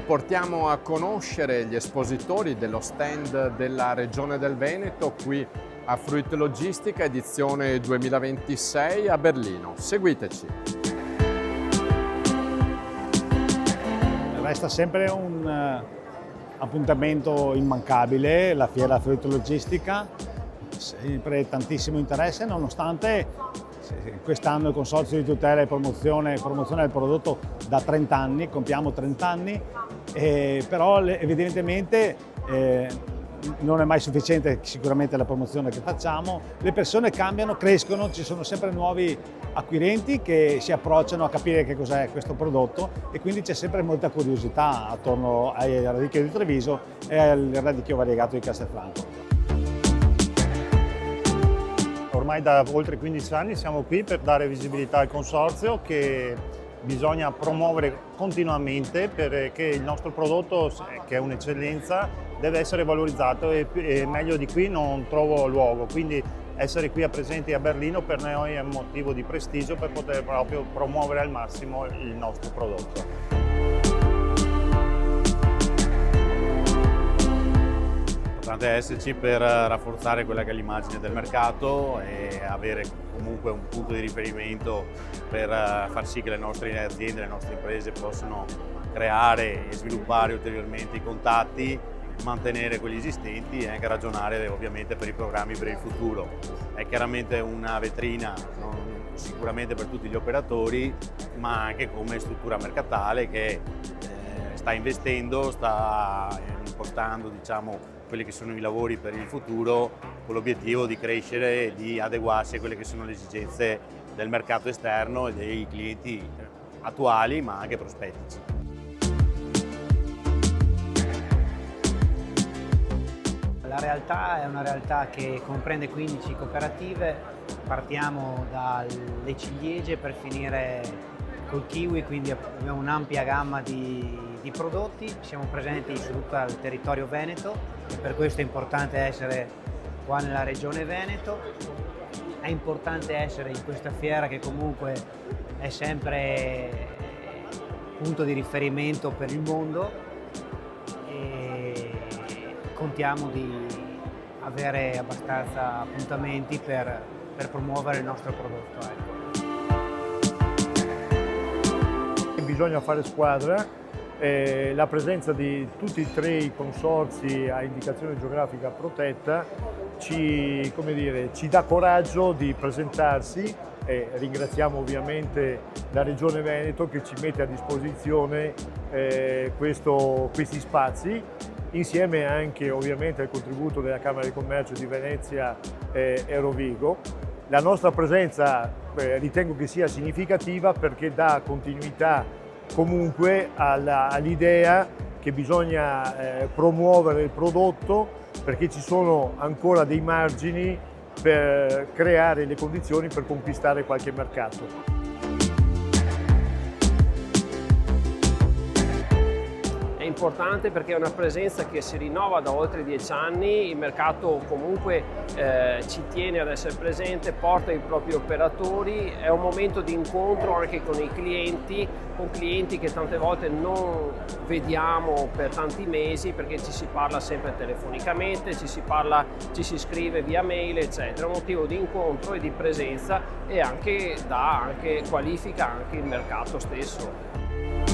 portiamo a conoscere gli espositori dello stand della Regione del Veneto qui a Fruit Logistica edizione 2026 a Berlino. Seguiteci. Resta sempre un appuntamento immancabile, la fiera Fruit Logistica, sempre tantissimo interesse nonostante quest'anno il Consorzio di tutela e promozione del prodotto da 30 anni, compiamo 30 anni, però evidentemente non è mai sufficiente sicuramente la promozione che facciamo, le persone cambiano, crescono, ci sono sempre nuovi acquirenti che si approcciano a capire che cos'è questo prodotto e quindi c'è sempre molta curiosità attorno al radicchio di Treviso e al radicchio variegato di Castelfranco. Ormai da oltre 15 anni siamo qui per dare visibilità al consorzio che bisogna promuovere continuamente perché il nostro prodotto, che è un'eccellenza, deve essere valorizzato e meglio di qui non trovo luogo. Quindi essere qui presenti a Berlino per noi è un motivo di prestigio per poter proprio promuovere al massimo il nostro prodotto. È importante esserci per rafforzare quella che è l'immagine del mercato e avere comunque un punto di riferimento per far sì che le nostre aziende, le nostre imprese possano creare e sviluppare ulteriormente i contatti, mantenere quelli esistenti e anche ragionare ovviamente per i programmi per il futuro. È chiaramente una vetrina sicuramente per tutti gli operatori, ma anche come struttura mercatale che sta investendo, sta impostando quelli che sono i lavori per il futuro con l'obiettivo di crescere e di adeguarsi a quelle che sono le esigenze del mercato esterno e dei clienti attuali ma anche prospettici. La realtà è una realtà che comprende 15 cooperative, partiamo dalle ciliegie per finire col kiwi, quindi abbiamo un'ampia gamma di prodotti, siamo presenti su tutto il territorio veneto, per questo è importante essere qua nella regione Veneto, è importante essere in questa fiera che comunque è sempre punto di riferimento per il mondo e contiamo di avere abbastanza appuntamenti per promuovere il nostro prodotto. Ecco. Bisogna fare squadra. La presenza di tutti e tre i consorzi a indicazione geografica protetta ci dà coraggio di presentarsi e ringraziamo ovviamente la Regione Veneto che ci mette a disposizione questi spazi, insieme anche ovviamente al contributo della Camera di Commercio di Venezia e Rovigo. La nostra presenza ritengo che sia significativa perché dà continuità comunque all'idea che bisogna promuovere il prodotto perché ci sono ancora dei margini per creare le condizioni per conquistare qualche mercato. È importante perché è una presenza che si rinnova da oltre 10 anni, il mercato comunque ci tiene ad essere presente, porta i propri operatori, è un momento di incontro anche con i clienti, con clienti che tante volte non vediamo per tanti mesi perché ci si parla sempre telefonicamente, ci si scrive via mail eccetera, è un motivo di incontro e di presenza e qualifica anche il mercato stesso.